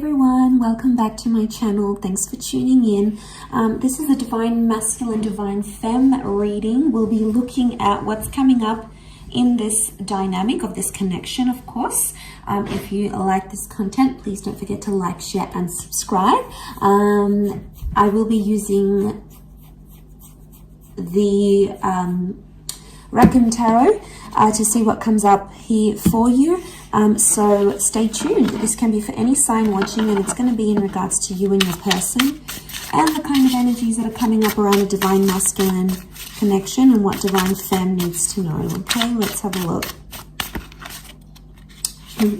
everyone, welcome back to my channel. Thanks for tuning in. This is a Divine Masculine, Divine Femme reading. We'll be looking at what's coming up in this dynamic of this connection, of course. If you like this content, please don't forget to like, share, and subscribe. I will be using the Reckon Tarot to see what comes up here for you. So stay tuned. This can be for any sign watching, and it's going to be in regards to you and your person and the kind of energies that are coming up around a Divine Masculine connection and what Divine Femme needs to know. Okay, let's have a look.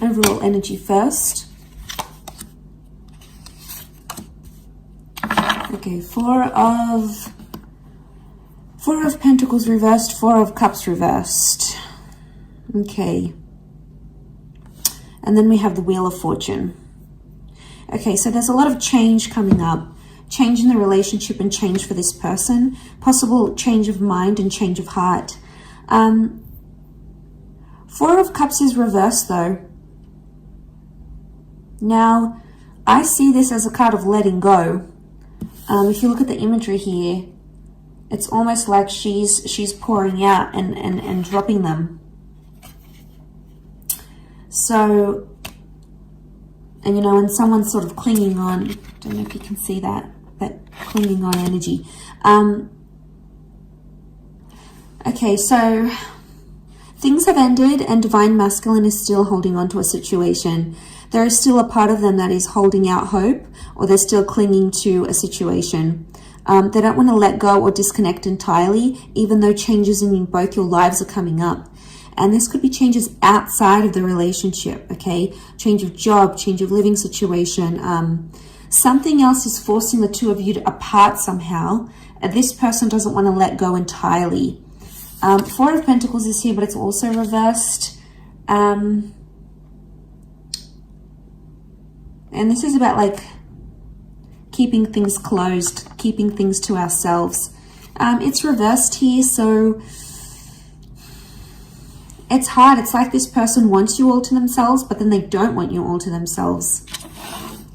Overall energy first. Okay, Four of Pentacles reversed, Four of Cups reversed. Okay. And then we have the Wheel of Fortune. Okay, so there's a lot of change coming up. Change in the relationship and change for this person. Possible change of mind and change of heart. Four of Cups is reversed though. Now, I see this as a card of letting go. If you look at the imagery here, it's almost like she's pouring out and dropping them. So, and you know, and someone's sort of clinging on. Don't know if you can see that clinging on energy. Okay, so things have ended and Divine Masculine is still holding on to a situation. There is still a part of them that is holding out hope, or they're still clinging to a situation. They don't want to let go or disconnect entirely, even though changes in both your lives are coming up. And this could be changes outside of the relationship, okay? Change of job, change of living situation. Something else is forcing the two of you apart somehow. This person doesn't want to let go entirely. Four of Pentacles is here, but it's also reversed. And this is about like keeping things closed, keeping things to ourselves. It's reversed here, so it's hard. It's like this person wants you all to themselves, but then they don't want you all to themselves.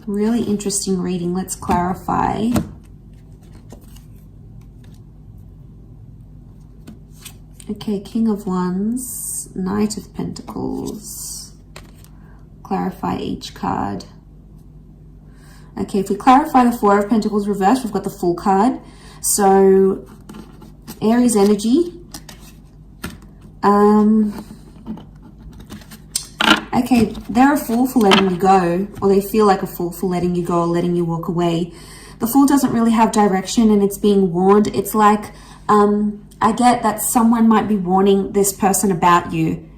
Really interesting reading. Let's clarify. Okay, King of Wands, Knight of Pentacles. Clarify each card. Okay, if we clarify the Four of Pentacles reversed, we've got the Fool card. So, Aries energy. Okay, they're a fool for letting you go, or they feel like a fool for letting you go or letting you walk away. The Fool doesn't really have direction and it's being warned. It's like, I get that someone might be warning this person about you.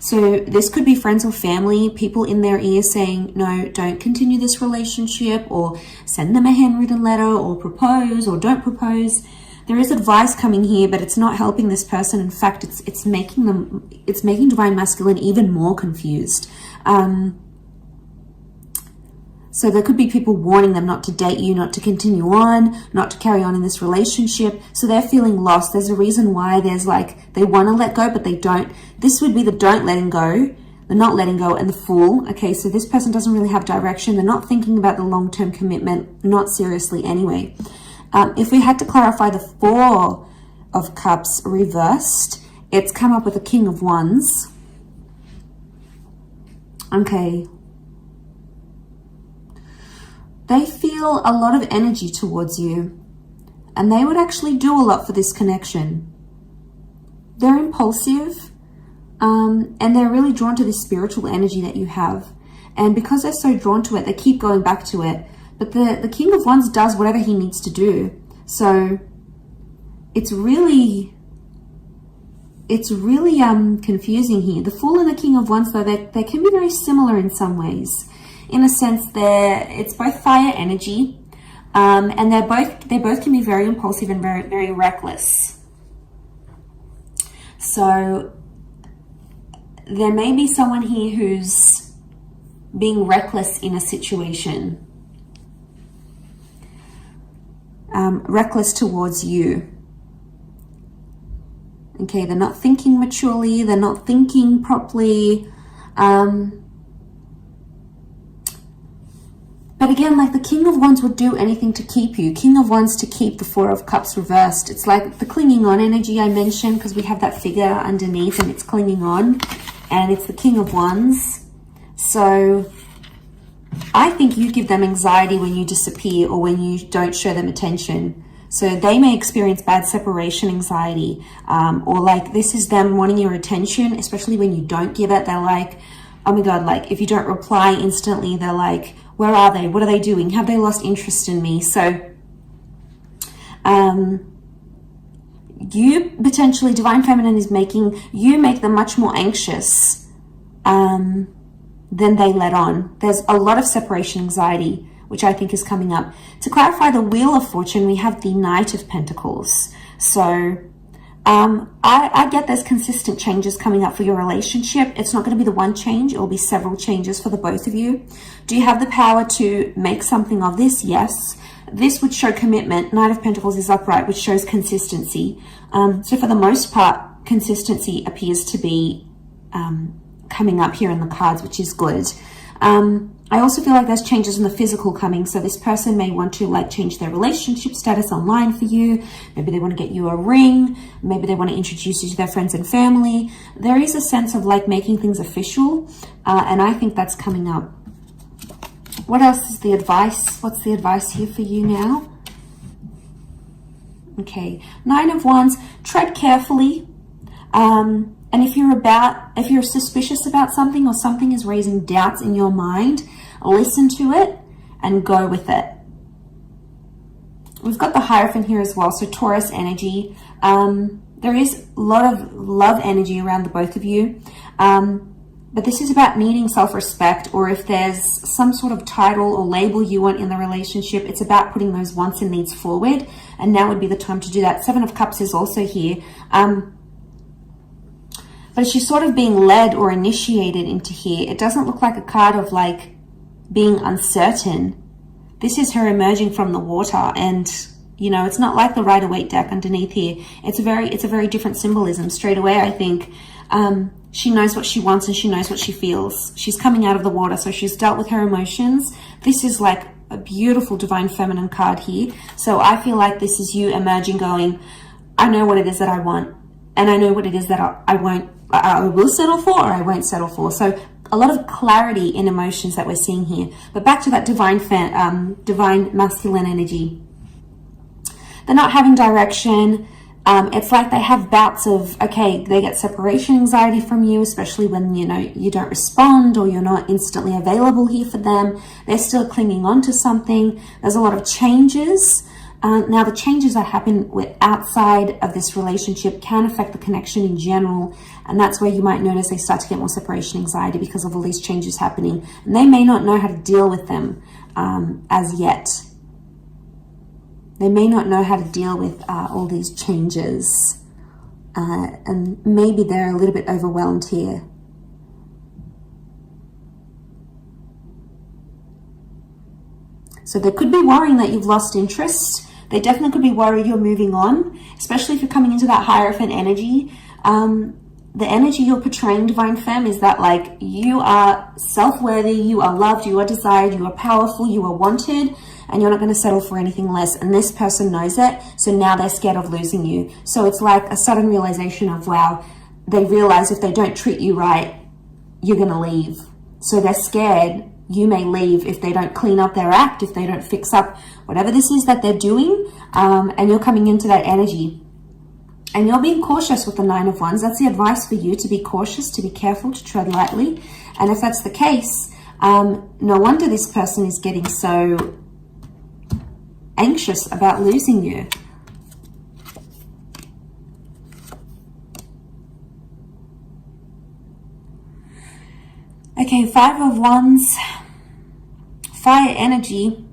So this could be friends or family, people in their ear saying, no, don't continue this relationship, or send them a handwritten letter, or propose, or don't propose. There is advice coming here, but it's not helping this person. In fact, it's making Divine Masculine even more confused. So there could be people warning them not to date you, not to continue on, not to carry on in this relationship. So they're feeling lost. There's a reason why there's like, they want to let go, but they don't. This would be the don't letting go, the not letting go, and the Fool. Okay, so this person doesn't really have direction. They're not thinking about the long-term commitment, not seriously anyway. If we had to clarify the Four of Cups reversed, it's come up with a King of Wands. Okay. They feel a lot of energy towards you, and they would actually do a lot for this connection. They're impulsive, and they're really drawn to this spiritual energy that you have. And because they're so drawn to it, they keep going back to it. But the King of Wands does whatever he needs to do. So it's really confusing here. The Fool and the King of Wands, though, they can be very similar in some ways. In a sense, it's both fire energy, and they both can be very impulsive and very, very reckless. So there may be someone here who's being reckless in a situation. Reckless towards you. Okay, they're not thinking maturely, they're not thinking properly. But again, like the King of Wands would do anything to keep you. King of Wands to keep the Four of Cups reversed. It's like the clinging on energy I mentioned, because we have that figure underneath and it's clinging on. And it's the King of Wands. So I think you give them anxiety when you disappear or when you don't show them attention. So they may experience bad separation anxiety, or like this is them wanting your attention, especially when you don't give it. They're like, oh my God, like if you don't reply instantly, they're like, where are they? What are they doing? Have they lost interest in me? So you potentially, Divine Feminine is making you make them much more anxious than they let on. There's a lot of separation anxiety, which I think is coming up. To clarify the Wheel of Fortune, we have the Knight of Pentacles. So I get there's consistent changes coming up for your relationship. It's not going to be the one change. It will be several changes for the both of you. Do you have the power to make something of this? Yes. This would show commitment. Knight of Pentacles is upright, which shows consistency. So for the most part, consistency appears to be coming up here in the cards, which is good. I also feel like there's changes in the physical coming. So this person may want to like change their relationship status online for you. Maybe they want to get you a ring. Maybe they want to introduce you to their friends and family. There is a sense of like making things official. And I think that's coming up. What else is the advice? What's the advice here for you now? Okay. Nine of Wands, tread carefully. And if you're suspicious about something or something is raising doubts in your mind, listen to it and go with it. We've got the Hierophant here as well, so Taurus energy. There is a lot of love energy around the both of you. But this is about needing self-respect, or if there's some sort of title or label you want in the relationship, it's about putting those wants and needs forward. And now would be the time to do that. Seven of Cups is also here. But she's sort of being led or initiated into here. It doesn't look like a card of like being uncertain. This is her emerging from the water, and you know, it's not like the Rider-Waite deck underneath here. It's a very different symbolism. Straight away, I think she knows what she wants and she knows what she feels. She's coming out of the water, so she's dealt with her emotions. This is like a beautiful Divine Feminine card here. So I feel like this is you emerging, going, I know what it is that I want, and I know what it is that I will settle for, or I won't settle for. So a lot of clarity in emotions that we're seeing here. But back to that divine masculine energy. They're not having direction. It's like they have bouts of, okay, they get separation anxiety from you, especially when, you know, you don't respond or you're not instantly available here for them. They're still clinging on to something. There's a lot of changes. Now, the changes that happen outside of this relationship can affect the connection in general. And that's where you might notice they start to get more separation anxiety because of all these changes happening. And they may not know how to deal with them as yet. They may not know how to deal with all these changes. And maybe they're a little bit overwhelmed here. So they could be worrying that you've lost interest. They definitely could be worried you're moving on, especially if you're coming into that Hierophant energy. The energy you're portraying, Divine Femme, is that like you are self-worthy, you are loved, you are desired, you are powerful, you are wanted, and you're not going to settle for anything less. And this person knows it, so now they're scared of losing you. So it's like a sudden realization of, wow, they realize if they don't treat you right, you're going to leave. So they're scared you may leave if they don't clean up their act, if they don't fix up whatever this is that they're doing, and you're coming into that energy. And you're being cautious with the Nine of Wands. That's the advice for you, to be cautious, to be careful, to tread lightly. And if that's the case, no wonder this person is getting so anxious about losing you. Okay, Five of Wands, fire energy.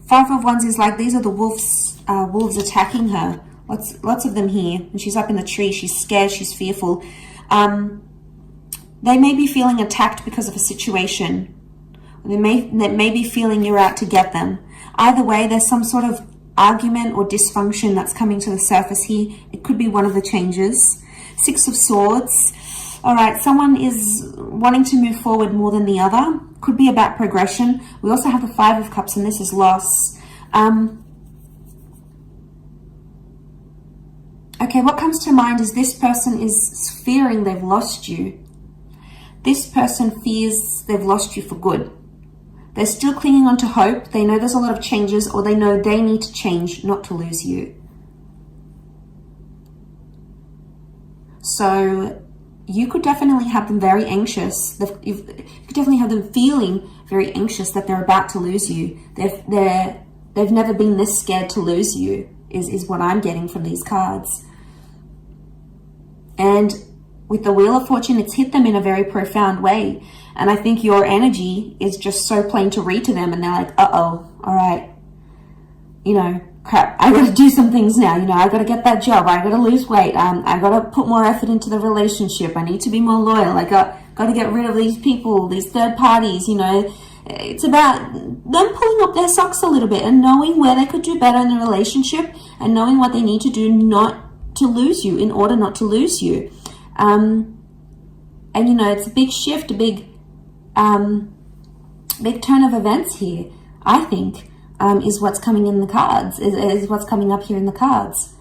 Five of Wands is like, these are the wolves attacking her. Lots of them here. And she's up in the tree. She's scared. She's fearful. They may be feeling attacked because of a situation. They may be feeling you're out to get them. Either way, there's some sort of argument or dysfunction that's coming to the surface here. It could be one of the changes. Six of Swords. All right, someone is wanting to move forward more than the other. Could be about progression. We also have the Five of Cups, and this is loss. Okay, what comes to mind is this person is fearing they've lost you. This person fears they've lost you for good. They're still clinging on to hope. They know there's a lot of changes, or they know they need to change not to lose you. So you could definitely have them very anxious. You could definitely have them feeling very anxious that they're about to lose you. They've never been this scared to lose you, is what I'm getting from these cards. And with the Wheel of Fortune, it's hit them in a very profound way. And I think your energy is just so plain to read to them. And they're like, uh-oh, all right. You know, crap, I got to do some things now. You know, I got to get that job. I got to lose weight. I got to put more effort into the relationship. I need to be more loyal. I got to get rid of these people, these third parties, you know. It's about them pulling up their socks a little bit and knowing where they could do better in the relationship and knowing what they need to do not to lose you, in order not to lose you. And, you know, it's a big shift, a big turn of events here, I think, is what's coming in the cards, is what's coming up here in the cards.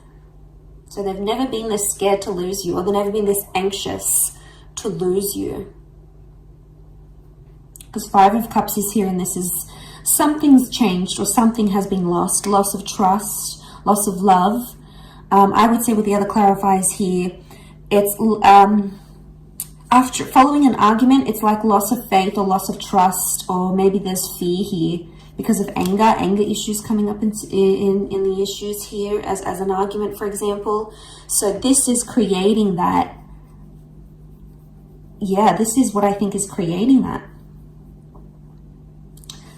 So they've never been this scared to lose you, or they've never been this anxious to lose you. Because Five of Cups is here, and this is something's changed, or something has been lost. Loss of trust, loss of love. I would say with the other clarifiers here, it's after following an argument, it's like loss of faith or loss of trust, or maybe there's fear here because of anger issues coming up in the issues here as an argument, for example. So this is creating that. Yeah, this is what I think is creating that.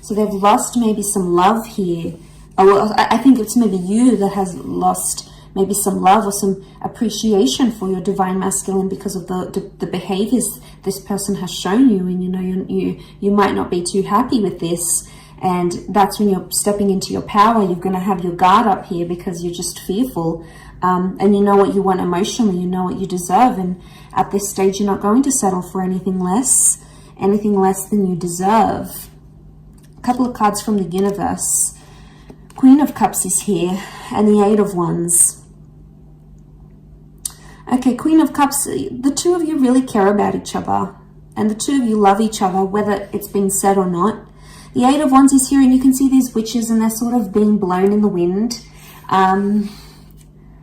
So they've lost maybe some love here. Well, I think it's maybe you that has lost maybe some love or some appreciation for your divine masculine because of the behaviors this person has shown you. And, you know, you might not be too happy with this. And that's when you're stepping into your power. You're going to have your guard up here because you're just fearful. And you know what you want emotionally. You know what you deserve. And at this stage, you're not going to settle for anything less than you deserve. A couple of cards from the universe. Queen of Cups is here, and the Eight of Wands. Okay, Queen of Cups, the two of you really care about each other, and the two of you love each other, whether it's been said or not. The Eight of Wands is here, and you can see these witches, and they're sort of being blown in the wind.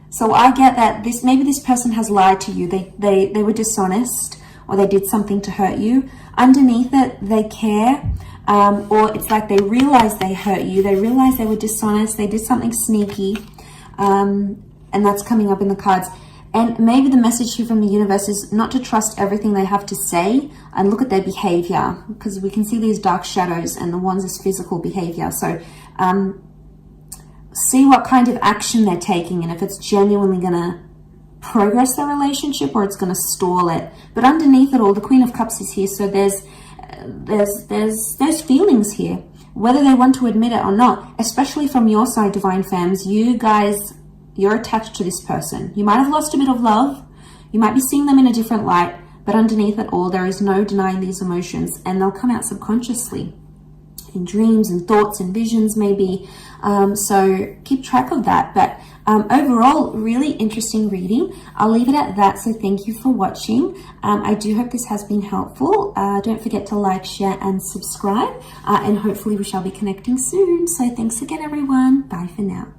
So I get that maybe this person has lied to you. They were dishonest, or they did something to hurt you. Underneath it, they care. Or it's like they realize they hurt you. They realize they were dishonest. They did something sneaky. And that's coming up in the cards. And maybe the message here from the universe is not to trust everything they have to say and look at their behavior, because we can see these dark shadows, and the Wands is physical behavior. So see what kind of action they're taking, and if it's genuinely going to progress the relationship or it's going to stall it. But underneath it all, the Queen of Cups is here. So there's feelings here, whether they want to admit it or not, especially from your side, divine femmes. You guys, you're attached to this person. You might have lost a bit of love. You might be seeing them in a different light, but underneath it all, there is no denying these emotions, and they'll come out subconsciously in dreams and thoughts and visions maybe. So keep track of that. But overall, really interesting reading. I'll leave it at that. So thank you for watching. I do hope this has been helpful. Don't forget to like, share, and subscribe. And hopefully we shall be connecting soon. So thanks again, everyone. Bye for now.